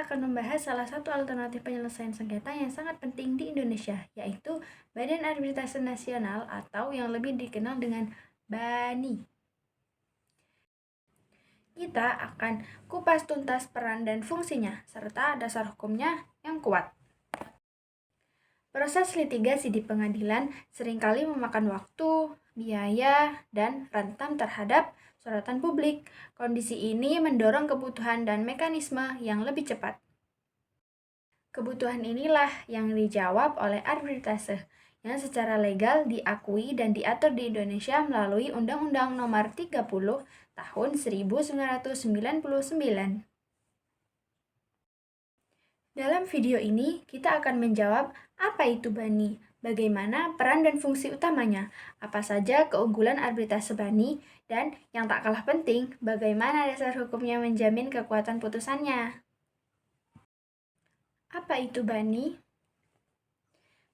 kita akan membahas salah satu alternatif penyelesaian sengketa yang sangat penting di Indonesia, yaitu Badan Arbitrase Nasional atau yang lebih dikenal dengan BANI. Kita akan kupas tuntas peran dan fungsinya, serta dasar hukumnya yang kuat. Proses litigasi di pengadilan seringkali memakan waktu, biaya, dan rentan terhadap sorotan publik. Kondisi ini mendorong kebutuhan dan mekanisme yang lebih cepat. Kebutuhan inilah yang dijawab oleh arbitrase, yang secara legal diakui dan diatur di Indonesia melalui Undang-Undang Nomor 30 Tahun 1999. Dalam video ini, kita akan menjawab apa itu BANI, bagaimana peran dan fungsi utamanya, apa saja keunggulan arbitrase BANI, dan yang tak kalah penting, bagaimana dasar hukumnya menjamin kekuatan putusannya. Apa itu BANI?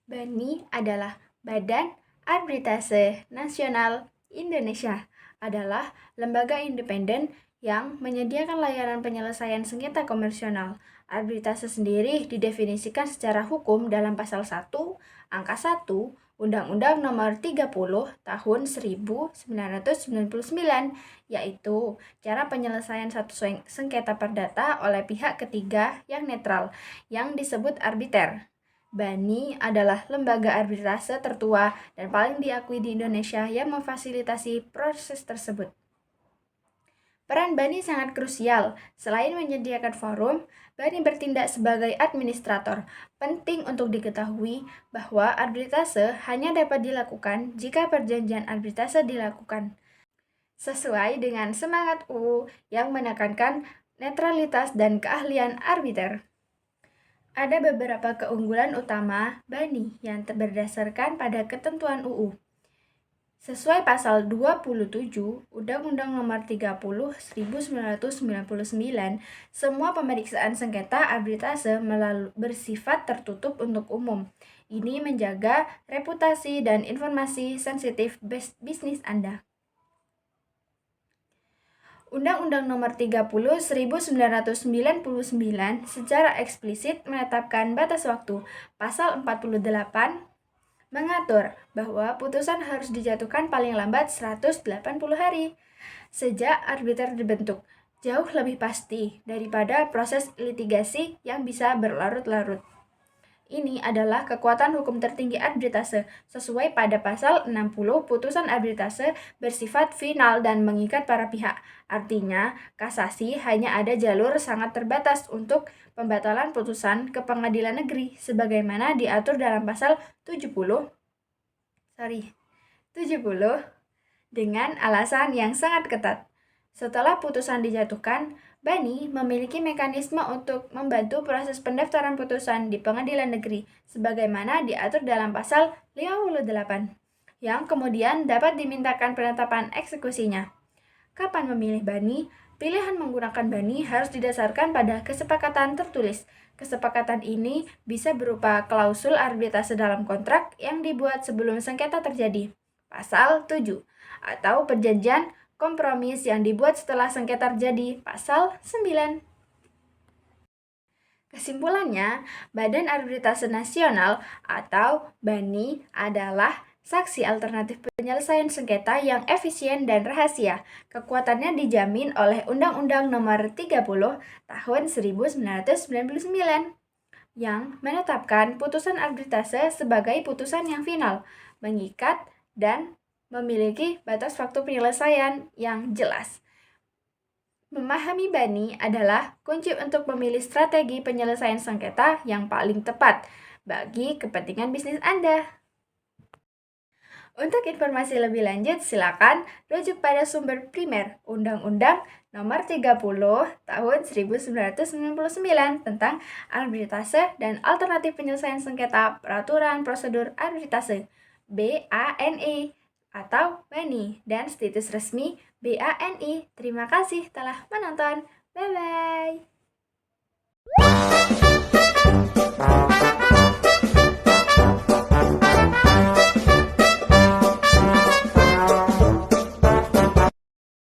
BANI adalah Badan Arbitrase Nasional Indonesia, adalah lembaga independen yang menyediakan layanan penyelesaian sengketa komersional. Arbitrase sendiri didefinisikan secara hukum dalam pasal 1, angka 1, Undang-Undang Nomor 30 Tahun 1999, yaitu cara penyelesaian satu sengketa perdata oleh pihak ketiga yang netral, yang disebut arbiter. BANI adalah lembaga arbitrase tertua dan paling diakui di Indonesia yang memfasilitasi proses tersebut. Peran BANI sangat krusial. Selain menyediakan forum, BANI bertindak sebagai administrator. Penting untuk diketahui bahwa arbitrase hanya dapat dilakukan jika perjanjian arbitrase dilakukan sesuai dengan semangat UU yang menekankan netralitas dan keahlian arbiter. Ada beberapa keunggulan utama BANI yang berdasarkan pada ketentuan UU. Sesuai pasal 27 Undang-Undang Nomor 30 1999, semua pemeriksaan sengketa arbitrase bersifat tertutup untuk umum. Ini menjaga reputasi dan informasi sensitif bisnis Anda. Undang-Undang Nomor 30 1999 secara eksplisit menetapkan batas waktu. Pasal 48 mengatur bahwa putusan harus dijatuhkan paling lambat 180 hari sejak arbiter dibentuk, jauh lebih pasti daripada proses litigasi yang bisa berlarut-larut. Ini adalah kekuatan hukum tertinggi arbitrase. Sesuai pada pasal 60, putusan arbitrase bersifat final dan mengikat para pihak. Artinya, kasasi hanya ada jalur sangat terbatas untuk pembatalan putusan ke pengadilan negeri sebagaimana diatur dalam pasal 70 dengan alasan yang sangat ketat. Setelah putusan dijatuhkan, BANI memiliki mekanisme untuk membantu proses pendaftaran putusan di pengadilan negeri sebagaimana diatur dalam pasal 58, yang kemudian dapat dimintakan penetapan eksekusinya. Kapan memilih BANI? Pilihan menggunakan BANI harus didasarkan pada kesepakatan tertulis. Kesepakatan ini bisa berupa klausul arbitrase dalam kontrak yang dibuat sebelum sengketa terjadi, pasal 7, atau perjanjian kompromis yang dibuat setelah sengketa terjadi, pasal 9. Kesimpulannya, Badan Arbitrase Nasional atau BANI adalah saksi alternatif penyelesaian sengketa yang efisien dan rahasia. Kekuatannya dijamin oleh Undang-Undang Nomor 30 Tahun 1999 yang menetapkan putusan arbitrase sebagai putusan yang final, mengikat, dan memiliki batas waktu penyelesaian yang jelas. Memahami BANI adalah kunci untuk memilih strategi penyelesaian sengketa yang paling tepat bagi kepentingan bisnis Anda. Untuk informasi lebih lanjut, silakan rujuk pada sumber primer Undang-Undang Nomor 30 Tahun 1999 tentang arbitrase dan alternatif penyelesaian sengketa peraturan prosedur arbitrase (BANI) atau BANI dan situs resmi BANI. Terima kasih telah menonton. Bye-bye.